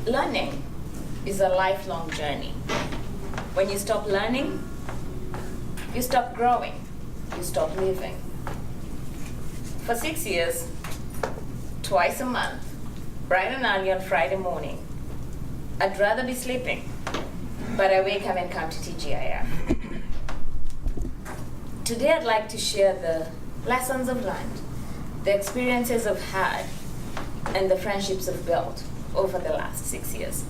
Learning is a lifelong journey. When you stop learning, you stop growing, you stop living. For 6 years, twice a month, bright and early on Friday morning, I'd rather be sleeping, but I wake up and come to TGIF. Today I'd like to share the lessons I've learned, the experiences I've had, and the friendships I've built over the last 6 years.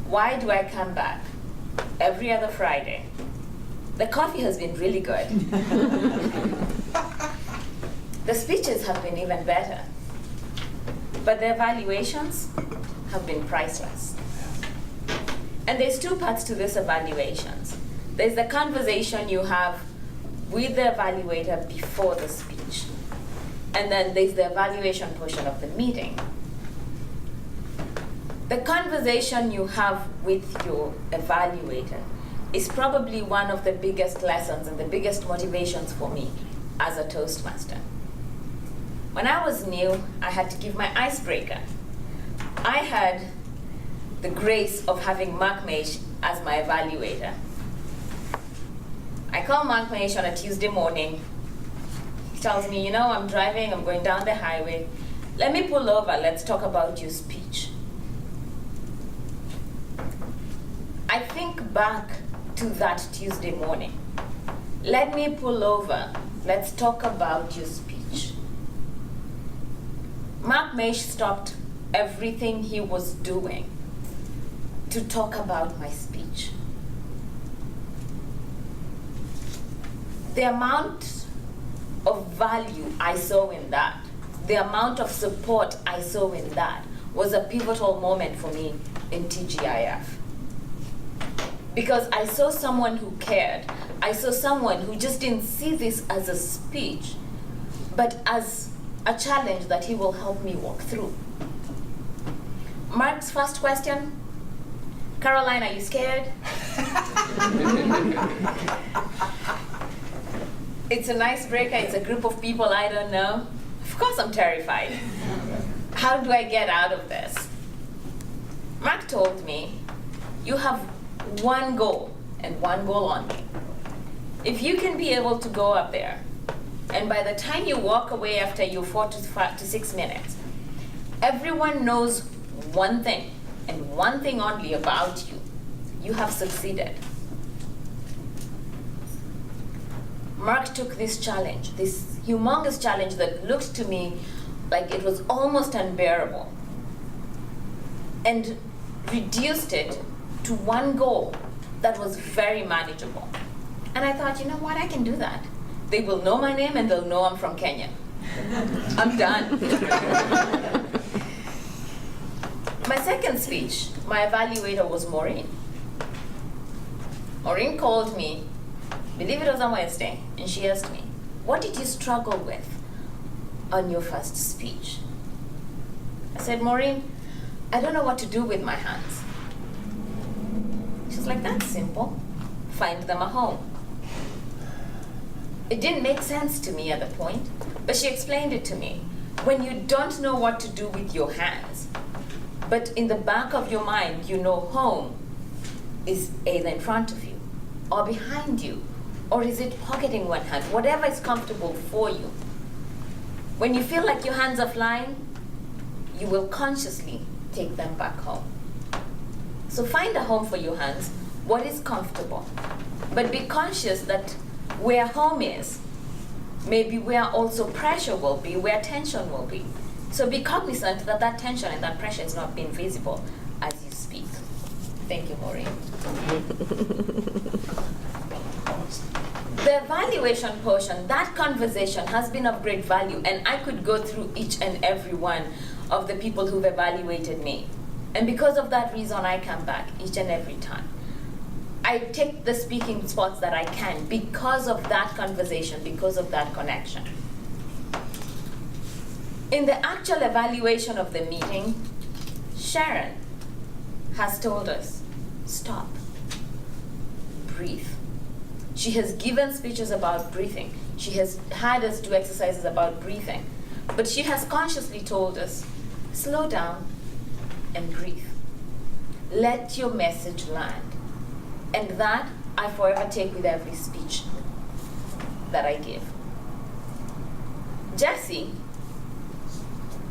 Why do I come back every other Friday? The coffee has been really good. The speeches have been even better. But the evaluations have been priceless. And there's two parts to this evaluations. There's the conversation you have with the evaluator before the speech. And then there's the evaluation portion of the meeting. The conversation you have with your evaluator is probably one of the biggest lessons and the biggest motivations for me as a Toastmaster. When I was new, I had to give my icebreaker. I had the grace of having Mark Meish as my evaluator. I call Mark Meish on a Tuesday morning. He tells me, I'm driving, I'm going down the highway. Let me pull over, let's talk about your speech. I think back to that Tuesday morning. Let me pull over, let's talk about your speech. Mark Meish stopped everything he was doing to talk about my speech. The amount of value I saw in that, the amount of support I saw in that was a pivotal moment for me in TGIF. Because I saw someone who cared. I saw someone who just didn't see this as a speech, but as a challenge that he will help me walk through. Mark's first question, Caroline, are you scared? It's an icebreaker, it's a group of people I don't know. Of course I'm terrified. How do I get out of this? Mark told me, you have one goal and one goal only. If you can be able to go up there, and by the time you walk away after your 4 to 6 minutes, everyone knows one thing and one thing only about you, you have succeeded. Mark took this challenge, this humongous challenge that looked to me like it was almost unbearable, and reduced it to one goal that was very manageable. And I thought, you know what, I can do that. They will know my name and they'll know I'm from Kenya. I'm done. My second speech, my evaluator was Maureen. Maureen called me, believe it was on Wednesday, and she asked me, what did you struggle with on your first speech? I said, Maureen, I don't know what to do with my hands. She's like, that's simple. Find them a home. It didn't make sense to me at the point, but she explained it to me. When you don't know what to do with your hands, but in the back of your mind, you know home is either in front of you or behind you, or is it pocketing one hand, whatever is comfortable for you. When you feel like your hands are flying, you will consciously take them back home. So find a home for your hands, what is comfortable, but be conscious that where home is, maybe where also pressure will be, where tension will be. So be cognizant that that tension and that pressure is not being visible as you speak. Thank you, Maureen. The evaluation portion, that conversation has been of great value, and I could go through each and every one of the people who've evaluated me. And because of that reason, I come back each and every time. I take the speaking spots that I can because of that conversation, because of that connection. In the actual evaluation of the meeting, Sharon has told us, stop, breathe, She has given speeches about breathing. She has had us do exercises about breathing. But she has consciously told us, slow down and breathe. Let your message land. And that I forever take with every speech that I give. Jessie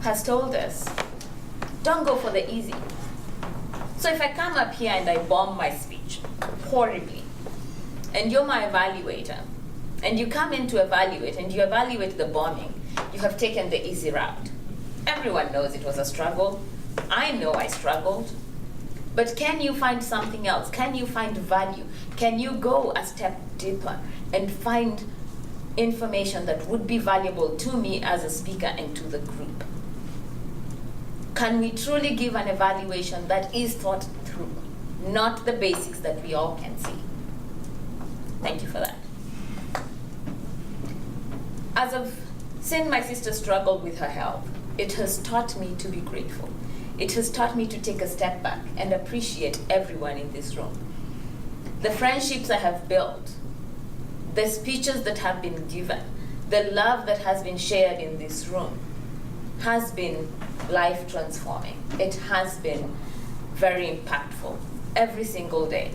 has told us, don't go for the easy. So if I come up here and I bomb my speech horribly, and you're my evaluator, and you come in to evaluate, and you evaluate the bombing, you have taken the easy route. Everyone knows it was a struggle. I know I struggled. But can you find something else? Can you find value? Can you go a step deeper and find information that would be valuable to me as a speaker and to the group? Can we truly give an evaluation that is thought through, not the basics that we all can see? Thank you for that. As I've seen my sister struggle with her health, it has taught me to be grateful. It has taught me to take a step back and appreciate everyone in this room. The friendships I have built, the speeches that have been given, the love that has been shared in this room has been life transforming. It has been very impactful every single day.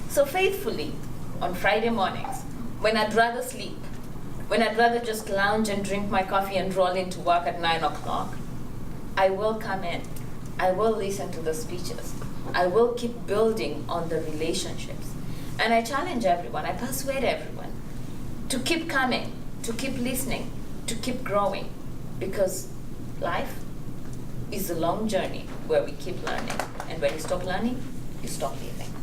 So faithfully, on Friday mornings, when I'd rather sleep, when I'd rather just lounge and drink my coffee and roll into work at 9 o'clock, I will come in. I will listen to the speeches. I will keep building on the relationships. And I challenge everyone, I persuade everyone to keep coming, to keep listening, to keep growing, because life is a long journey where we keep learning. And when you stop learning, you stop living.